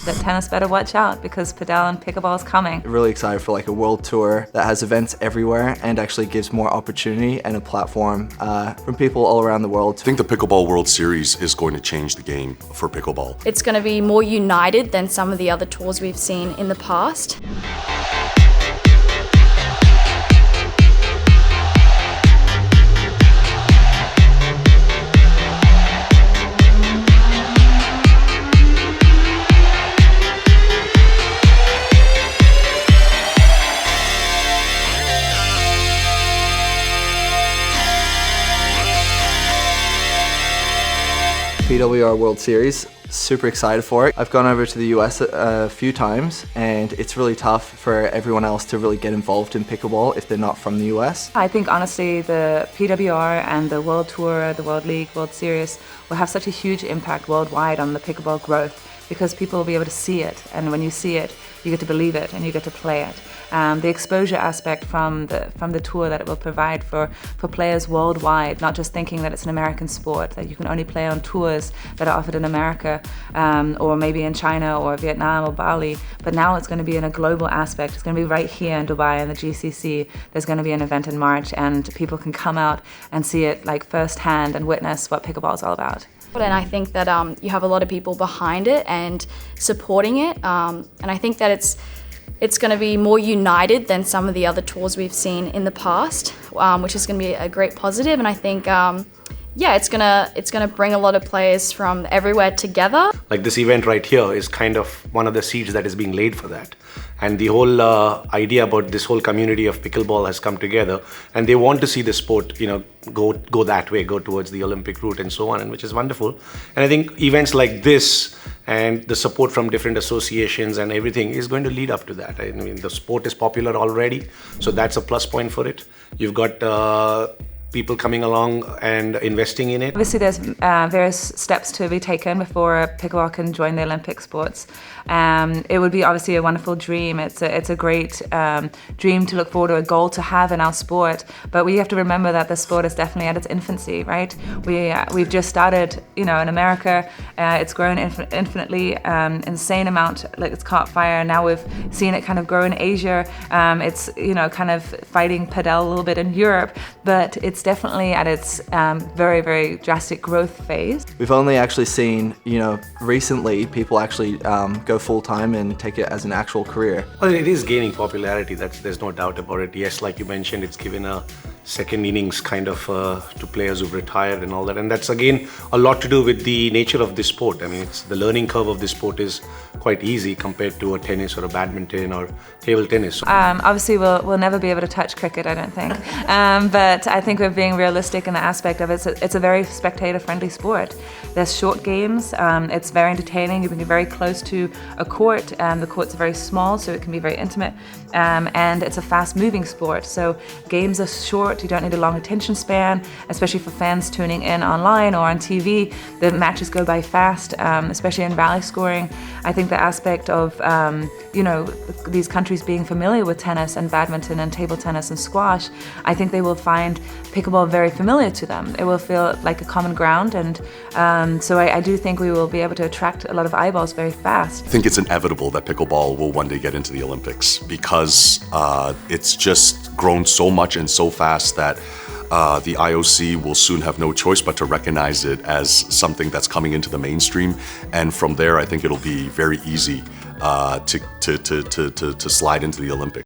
that tennis better watch out because padel and pickleball is coming. Really excited for like a world tour that has events everywhere and actually gives more opportunity and a platform from people all around the world. I think the Pickleball World Series is going to change the game for pickleball. It's going to be more united than some of the other tours we've seen in the past. PWR World Series, super excited for it. I've gone over to the US a few times and it's really tough for everyone else to really get involved in pickleball if they're not from the US. I think honestly the PWR and the World Tour, the World League, World Series will have such a huge impact worldwide on the pickleball growth because people will be able to see it, and when you see it you get to believe it and you get to play it. The exposure aspect from the tour that it will provide for players worldwide, not just thinking that it's an American sport, that you can only play on tours that are offered in America or maybe in China or Vietnam or Bali, but now it's going to be in a global aspect. It's going to be right here in Dubai in the GCC. There's going to be an event in March and people can come out and see it like firsthand and witness what pickleball is all about. And I think that you have a lot of people behind it and supporting it, and I think that it's going to be more united than some of the other tours we've seen in the past, which is going to be a great positive. And I think, yeah, it's gonna bring a lot of players from everywhere together. Like this event right here is kind of one of the seeds that is being laid for that. And the whole idea about this whole community of pickleball has come together, and they want to see the sport, you know, go that way, go towards the Olympic route and so on, and which is wonderful. And I think events like this and the support from different associations and everything is going to lead up to that. I mean, the sport is popular already, so that's a plus point for it. You've got people coming along and investing in it. Obviously there's various steps to be taken before pickleball can join the Olympic sports. It would be obviously a wonderful dream. It's a great dream to look forward to, a goal to have in our sport, but we have to remember that the sport is definitely at its infancy, right? We've just started, you know, in America, it's grown infinitely, insane amount, like it's caught fire. Now we've seen it kind of grow in Asia. It's, you know, kind of fighting padel a little bit in Europe, but it's definitely at its very, very drastic growth phase. We've only actually seen, you know, recently people actually go full-time and take it as an actual career. Well, it is gaining popularity, there's no doubt about it. Yes, like you mentioned, it's given a second innings kind of to players who've retired and all that, and that's again a lot to do with the nature of this sport. I mean, it's the learning curve of this sport is quite easy compared to a tennis or a badminton or table tennis. Obviously we'll never be able to touch cricket, I don't think, but I think we're being realistic in the aspect of it's a very spectator-friendly sport. There's short games, it's very entertaining, you can get very close to a court, the courts are very small so it can be very intimate, and it's a fast-moving sport, so games are short. You don't need a long attention span, especially for fans tuning in online or on TV. The matches go by fast, especially in rally scoring. I think the aspect of, you know, these countries being familiar with tennis and badminton and table tennis and squash, I think they will find pickleball very familiar to them. It will feel like a common ground, and so I do think we will be able to attract a lot of eyeballs very fast. I think it's inevitable that pickleball will one day get into the Olympics because it's just grown so much and so fast that the IOC will soon have no choice but to recognize it as something that's coming into the mainstream, and from there I think it'll be very easy to slide into the Olympics.